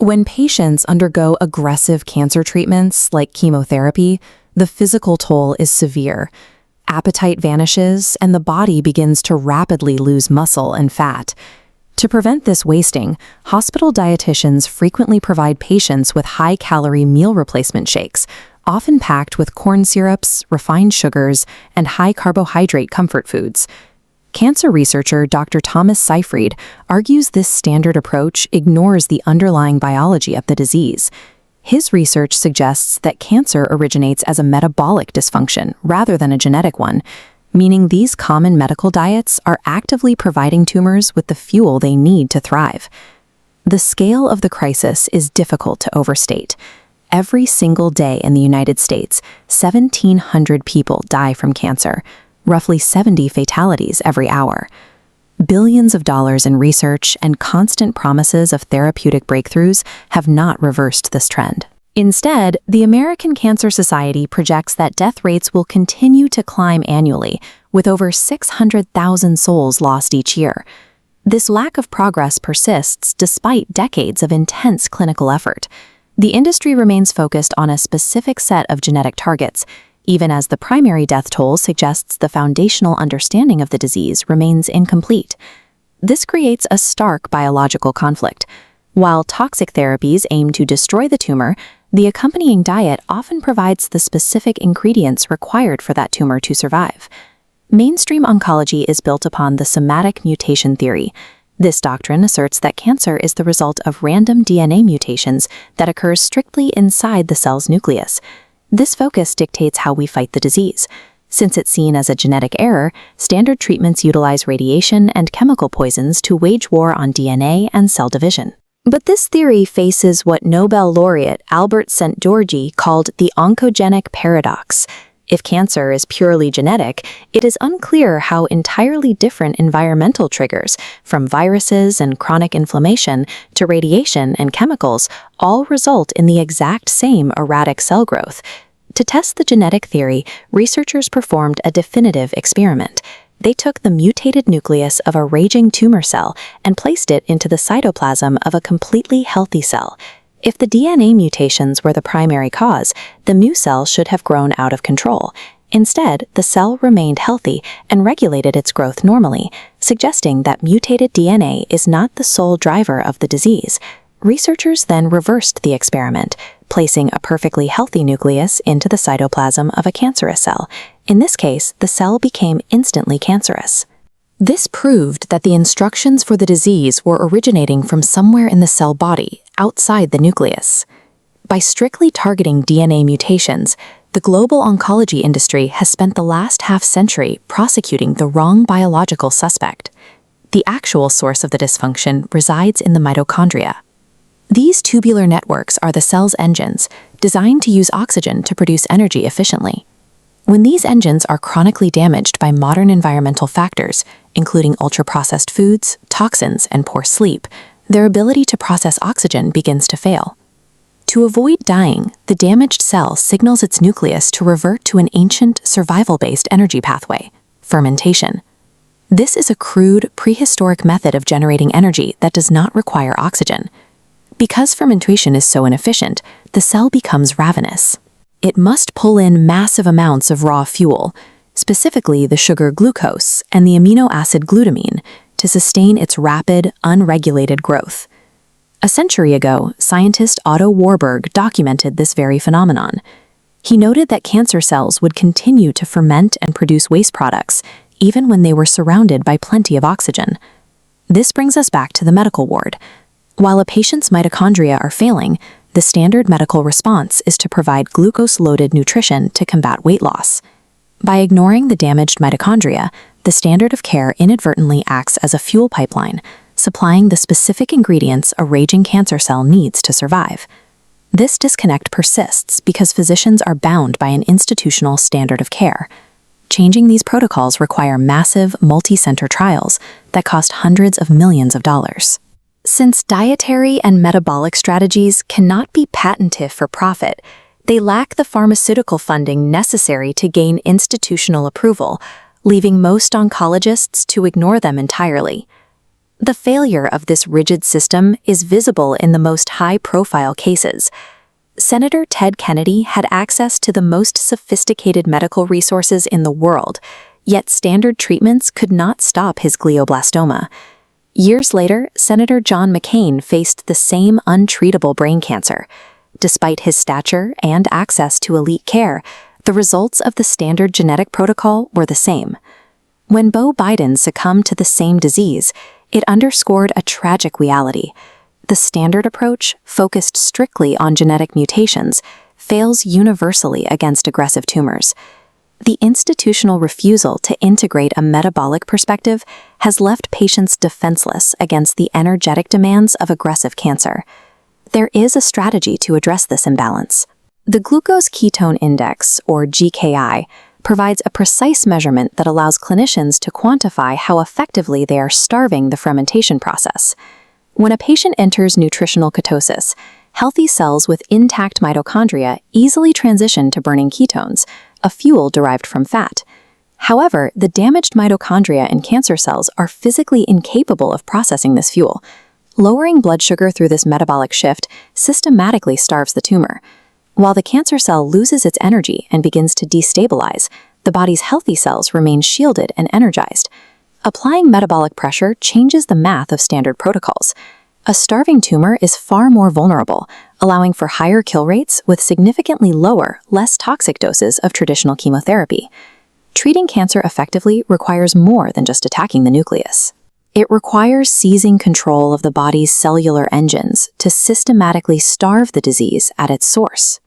When patients undergo aggressive cancer treatments like chemotherapy, the physical toll is severe. Appetite vanishes, and the body begins to rapidly lose muscle and fat. To prevent this wasting, hospital dietitians frequently provide patients with high-calorie meal replacement shakes, often packed with corn syrups, refined sugars, and high-carbohydrate comfort foods. Cancer researcher Dr. Thomas Seyfried argues this standard approach ignores the underlying biology of the disease. His research suggests that cancer originates as a metabolic dysfunction rather than a genetic one, meaning these common medical diets are actively providing tumors with the fuel they need to thrive. The scale of the crisis is difficult to overstate. Every single day in the United States, 1,700 people die from cancer, roughly 70 fatalities every hour. Billions of dollars in research and constant promises of therapeutic breakthroughs have not reversed this trend. Instead, the American Cancer Society projects that death rates will continue to climb annually, with over 600,000 souls lost each year. This lack of progress persists despite decades of intense clinical effort. The industry remains focused on a specific set of genetic targets, even as the primary death toll suggests the foundational understanding of the disease remains incomplete. This creates a stark biological conflict. While toxic therapies aim to destroy the tumor, the accompanying diet often provides the specific ingredients required for that tumor to survive. Mainstream oncology is built upon the Somatic Mutation Theory. This doctrine asserts that cancer is the result of random DNA mutations that occur strictly inside the cell's nucleus. This focus dictates how we fight the disease. Since it's seen as a genetic error, standard treatments utilize radiation and chemical poisons to wage war on DNA and cell division. But this theory faces what Nobel laureate Albert Szent-Györgyi called the oncogenic paradox. If cancer is purely genetic, it is unclear how entirely different environmental triggers, from viruses and chronic inflammation to radiation and chemicals, all result in the exact same erratic cell growth. To test the genetic theory, researchers performed a definitive experiment. They took the mutated nucleus of a raging tumor cell and placed it into the cytoplasm of a completely healthy cell. If the DNA mutations were the primary cause, the mu cell should have grown out of control. Instead, the cell remained healthy and regulated its growth normally, suggesting that mutated DNA is not the sole driver of the disease. Researchers then reversed the experiment, placing a perfectly healthy nucleus into the cytoplasm of a cancerous cell. In this case, the cell became instantly cancerous. This proved that the instructions for the disease were originating from somewhere in the cell body, outside the nucleus. By strictly targeting DNA mutations, the global oncology industry has spent the last half-century prosecuting the wrong biological suspect. The actual source of the dysfunction resides in the mitochondria. These tubular networks are the cell's engines, designed to use oxygen to produce energy efficiently. When these engines are chronically damaged by modern environmental factors, including ultra-processed foods, toxins, and poor sleep, their ability to process oxygen begins to fail. To avoid dying, the damaged cell signals its nucleus to revert to an ancient, survival-based energy pathway, fermentation. This is a crude, prehistoric method of generating energy that does not require oxygen. Because fermentation is so inefficient, the cell becomes ravenous. It must pull in massive amounts of raw fuel, specifically the sugar glucose and the amino acid glutamine, to sustain its rapid, unregulated growth. A century ago, scientist Otto Warburg documented this very phenomenon. He noted that cancer cells would continue to ferment and produce waste products, even when they were surrounded by plenty of oxygen. This brings us back to the medical ward. While a patient's mitochondria are failing, the standard medical response is to provide glucose-loaded nutrition to combat weight loss. By ignoring the damaged mitochondria, the standard of care inadvertently acts as a fuel pipeline, supplying the specific ingredients a raging cancer cell needs to survive. This disconnect persists because physicians are bound by an institutional standard of care. Changing these protocols require massive, multi-center trials that cost hundreds of millions of dollars. Since dietary and metabolic strategies cannot be patented for profit, they lack the pharmaceutical funding necessary to gain institutional approval, leaving most oncologists to ignore them entirely. The failure of this rigid system is visible in the most high-profile cases. Senator Ted Kennedy had access to the most sophisticated medical resources in the world, yet standard treatments could not stop his glioblastoma. Years later, Senator John McCain faced the same untreatable brain cancer. Despite his stature and access to elite care, the results of the standard genetic protocol were the same. When Beau Biden succumbed to the same disease, it underscored a tragic reality. The standard approach, focused strictly on genetic mutations, fails universally against aggressive tumors. The institutional refusal to integrate a metabolic perspective has left patients defenseless against the energetic demands of aggressive cancer. There is a strategy to address this imbalance. The glucose ketone index, or GKI, provides a precise measurement that allows clinicians to quantify how effectively they are starving the fermentation process. When a patient enters nutritional ketosis, healthy cells with intact mitochondria easily transition to burning ketones, a fuel derived from fat. However, the damaged mitochondria in cancer cells are physically incapable of processing this fuel. Lowering blood sugar through this metabolic shift systematically starves the tumor. While the cancer cell loses its energy and begins to destabilize, the body's healthy cells remain shielded and energized. Applying metabolic pressure changes the math of standard protocols. A starving tumor is far more vulnerable, allowing for higher kill rates with significantly lower, less toxic doses of traditional chemotherapy. Treating cancer effectively requires more than just attacking the nucleus. It requires seizing control of the body's cellular engines to systematically starve the disease at its source.